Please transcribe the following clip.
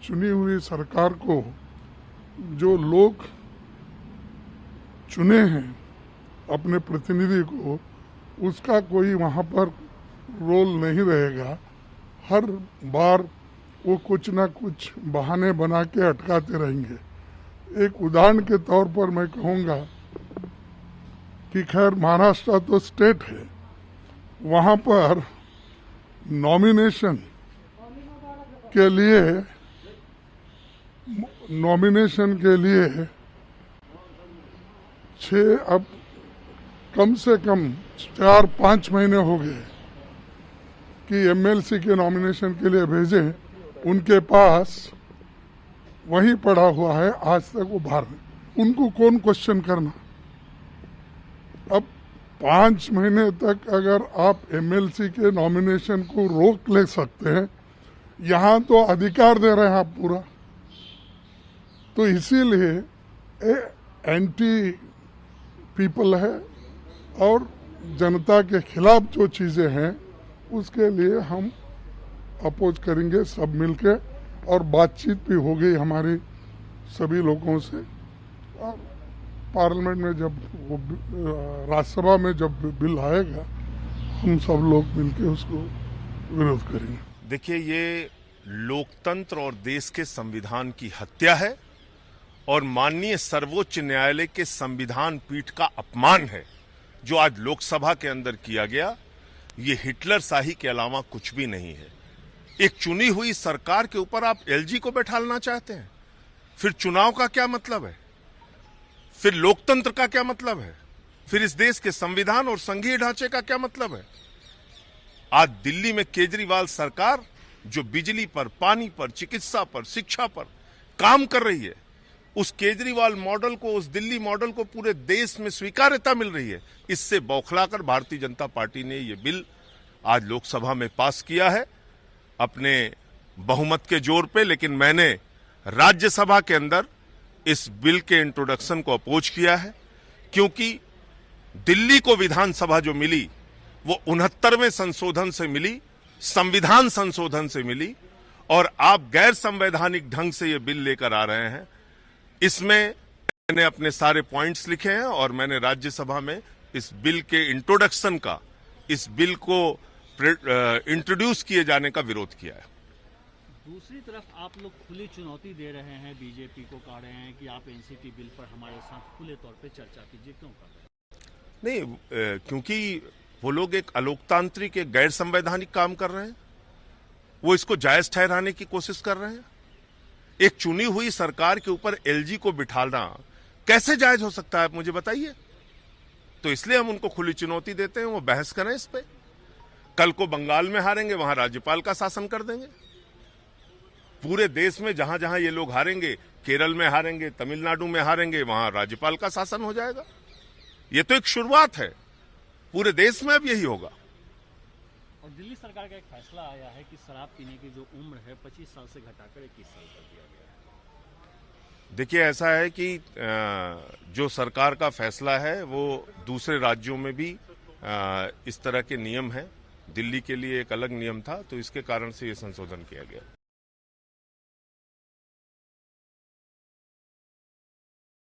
चुनी हुई सरकार को जो लोग चुने हैं अपने प्रतिनिधि को, उसका कोई वहाँ पर रोल नहीं रहेगा। हर बार वो कुछ ना कुछ बहाने बना के अटकाते रहेंगे। एक उदाहरण के तौर पर मैं कहूँगा कि खैर महाराष्ट्र तो स्टेट है, वहाँ पर नॉमिनेशन के लिए 6 अब कम से कम 4-5 महीने हो गए कि एमएलसी के नॉमिनेशन के लिए भेजें, उनके पास वहीं पड़ा हुआ है, आज तक वो बाहर नहीं। उनको कौन क्वेश्चन करना। अब 5 महीने तक अगर आप एमएलसी के नॉमिनेशन को रोक ले सकते हैं, यहाँ तो अधिकार दे रहे हैं आप पूरा। तो इसीलिए एंटी पीपल है और जनता के खिलाफ जो चीज़ें हैं उसके लिए हम अपोज करेंगे सब मिलके। और बातचीत भी हो गई हमारी सभी लोगों से, और पार्लियामेंट में जब वो राज्यसभा में जब बिल आएगा हम सब लोग मिलके उसको विरोध करेंगे। देखिए, ये लोकतंत्र और देश के संविधान की हत्या है और माननीय सर्वोच्च न्यायालय के संविधान पीठ का अपमान है जो आज लोकसभा के अंदर किया गया। ये हिटलर शाही के अलावा कुछ भी नहीं है। एक चुनी हुई सरकार के ऊपर आप एलजी को बैठालना चाहते हैं, फिर चुनाव का क्या मतलब है, फिर लोकतंत्र का क्या मतलब है, फिर इस देश के संविधान और संघीय ढांचे का क्या मतलब है। आज दिल्ली में केजरीवाल सरकार जो बिजली पर, पानी पर, चिकित्सा पर, शिक्षा पर काम कर रही है, उस केजरीवाल मॉडल को, उस दिल्ली मॉडल को पूरे देश में स्वीकार्यता मिल रही है। इससे बौखलाकर भारतीय जनता पार्टी ने ये बिल आज लोकसभा में पास किया है अपने बहुमत के जोर पे। लेकिन मैंने राज्यसभा के अंदर इस बिल के इंट्रोडक्शन को अपोज किया है, क्योंकि दिल्ली को विधानसभा जो मिली वो 69वें संशोधन से मिली, संविधान संशोधन से मिली, और आप गैर संवैधानिक ढंग से ये बिल लेकर आ रहे हैं। इसमें मैंने अपने सारे पॉइंट्स लिखे हैं और मैंने राज्यसभा में इस बिल के इंट्रोडक्शन का, इस बिल को इंट्रोड्यूस किए जाने का विरोध किया है। दूसरी तरफ आप लोग खुली चुनौती दे रहे हैं, बीजेपी को कह रहे हैं कि आप एनसीटी बिल पर हमारे साथ खुले तौर पे चर्चा कीजिए। क्यों कर रहे हैं? नहीं, क्योंकि वो लोग एक अलोकतांत्रिक, एक गैर संवैधानिक काम कर रहे हैं। वो इसको जायज ठहराने की कोशिश कर रहे हैं। एक चुनी हुई सरकार के ऊपर एलजी को बिठाना कैसे जायज हो सकता है, आप मुझे बताइए। तो इसलिए हम उनको खुली चुनौती देते हैं, वो बहस करें इस पे। कल को बंगाल में हारेंगे, वहां राज्यपाल का शासन कर देंगे। पूरे देश में जहां जहां ये लोग हारेंगे, केरल में हारेंगे, तमिलनाडु में हारेंगे, वहां राज्यपाल का शासन हो जाएगा। ये तो एक शुरुआत है, पूरे देश में अब यही होगा। और दिल्ली सरकार का एक फैसला आया है कि शराब पीने की जो उम्र है 25 साल से घटाकर 21 साल कर दिया गया है। देखिए, ऐसा है कि जो सरकार का फैसला है वो दूसरे राज्यों में भी इस तरह के नियम हैं। दिल्ली के लिए एक अलग नियम था, तो इसके कारण से ये संशोधन किया गया।